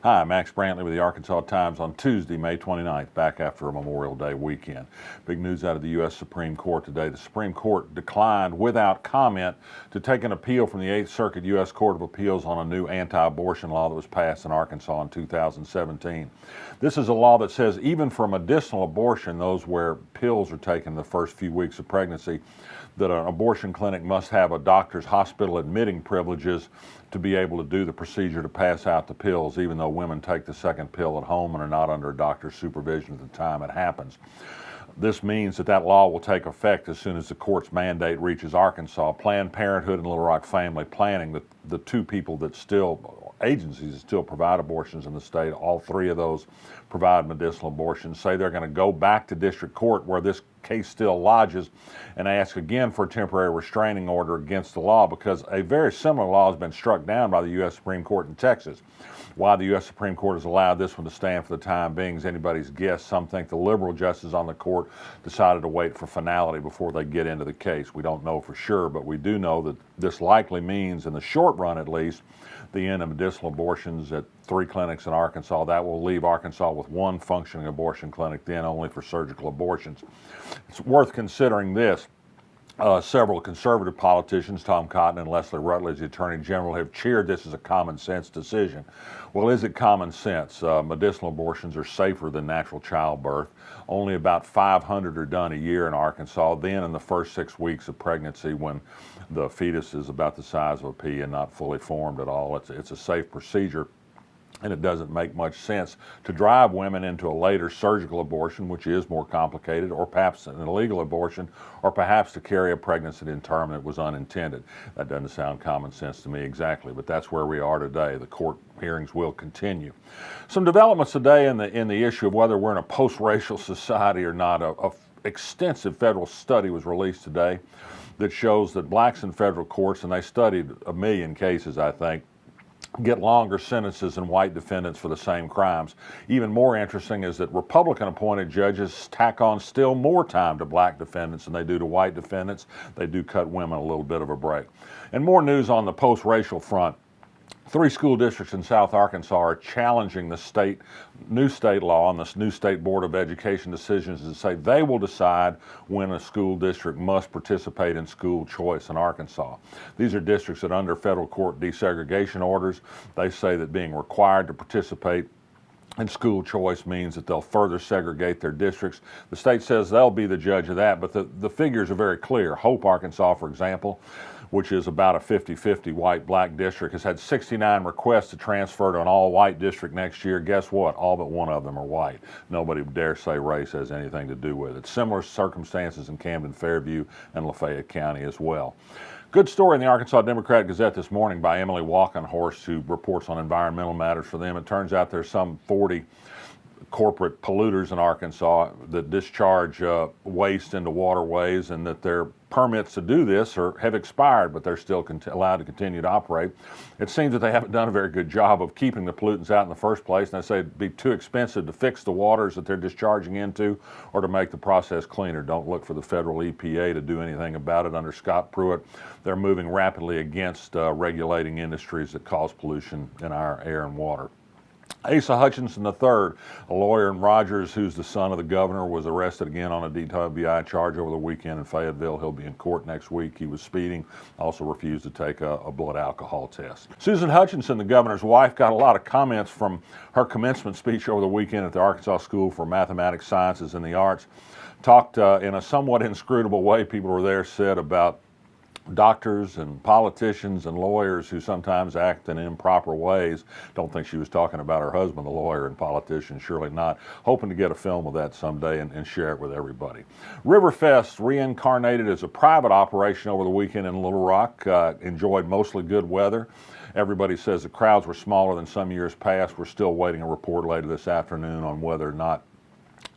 Hi, Max Brantley with the Arkansas Times on Tuesday, May 29th, back after a Memorial Day weekend. Big news out of the U.S. Supreme Court today. The Supreme Court declined without comment to take an appeal from the 8th Circuit U.S. Court of Appeals on a new anti-abortion law that was passed in Arkansas in 2017. This is a law that says even for medicinal abortion, those where pills are taken the first few weeks of pregnancy, that an abortion clinic must have a doctor's hospital admitting privileges to be able to do the procedure to pass out the pills, even though women take the second pill at home and are not under a doctor's supervision at the time it happens. This means that that law will take effect as soon as the court's mandate reaches Arkansas. Planned Parenthood and Little Rock Family Planning, the two agencies that still provide abortions in the state, all three of those provide medicinal abortions, say they're going to go back to district court where this case still lodges and ask again for a temporary restraining order against the law, because a very similar law has been struck down by the U.S. Supreme Court in Texas. Why the U.S. Supreme Court has allowed this one to stand for the time being is anybody's guess. Some think the liberal justices on the court decided to wait for finality before they get into the case. We don't know for sure, but we do know that this likely means, in the short run at least, the end of medicinal abortions at 3 clinics in Arkansas. That will leave Arkansas with 1 functioning abortion clinic, then only for surgical abortions. It's worth considering this. Several conservative politicians, Tom Cotton and Leslie Rutledge, the Attorney General, have cheered this as a common sense decision. Well, is it common sense? Medicinal abortions are safer than natural childbirth. Only about 500 are done a year in Arkansas, then in the first 6 weeks of pregnancy when the fetus is about the size of a pea and not fully formed at all. It's a safe procedure. And it doesn't make much sense to drive women into a later surgical abortion, which is more complicated, or perhaps an illegal abortion, or perhaps to carry a pregnancy to term that was unintended. That doesn't sound common sense to me exactly, but that's where we are today. The court hearings will continue. Some developments today in the issue of whether we're in a post-racial society or not. A extensive federal study was released today that shows that blacks in federal courts, and they studied 1 million cases, I think, get longer sentences than white defendants for the same crimes. Even more interesting is that Republican-appointed judges tack on still more time to black defendants than they do to white defendants. They do cut women a little bit of a break. And more news on the post-racial front. 3 school districts in South Arkansas are challenging the new state law and this new state Board of Education decisions to say they will decide when a school district must participate in school choice in Arkansas. These are districts that under federal court desegregation orders, they say that being required to participate in school choice means that they'll further segregate their districts. The state says they'll be the judge of that, but the figures are very clear. Hope, Arkansas, for example, which is about a 50-50 white-black district, has had 69 requests to transfer to an all-white district next year. Guess what? All but one of them are white. Nobody dare say race has anything to do with it. Similar circumstances in Camden, Fairview, and Lafayette County as well. Good story in the Arkansas Democrat-Gazette this morning by Emily Walkenhorst, who reports on environmental matters for them. It turns out there's some 40 corporate polluters in Arkansas that discharge waste into waterways, and that their permits to do this have expired, but they're still allowed to continue to operate. It seems that they haven't done a very good job of keeping the pollutants out in the first place, and they say it'd be too expensive to fix the waters that they're discharging into or to make the process cleaner. Don't look for the federal EPA to do anything about it. Under Scott Pruitt, they're moving rapidly against regulating industries that cause pollution in our air and water. ASA Hutchinson III, a lawyer in Rogers who's the son of the governor, was arrested again on a DWI charge over the weekend in Fayetteville. He'll be in court next week. He was speeding, also refused to take a blood alcohol test. Susan Hutchinson, the governor's wife, got a lot of comments from her commencement speech over the weekend at the Arkansas School for Mathematics, Sciences, and the Arts. Talked in a somewhat inscrutable way, people were there, said about doctors and politicians and lawyers who sometimes act in improper ways. Don't think she was talking about her husband, the lawyer and politician, surely not. Hoping to get a film of that someday and share it with everybody. Riverfest reincarnated as a private operation over the weekend in Little Rock. Enjoyed mostly good weather. Everybody says the crowds were smaller than some years past. We're still waiting a report later this afternoon on whether or not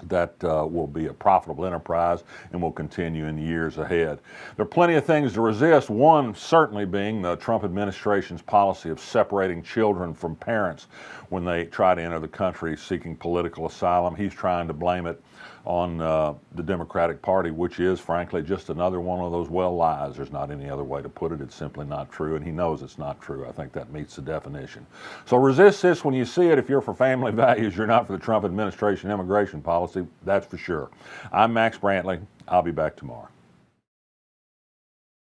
that will be a profitable enterprise and will continue in the years ahead. There are plenty of things to resist, one certainly being the Trump administration's policy of separating children from parents when they try to enter the country seeking political asylum. He's trying to blame it on the Democratic Party, which is, frankly, just another one of those well lies. There's not any other way to put it. It's simply not true, and he knows it's not true. I think that meets the definition. So resist this when you see it. If you're for family values, you're not for the Trump administration immigration policy, that's for sure. I'm Max Brantley. I'll be back tomorrow.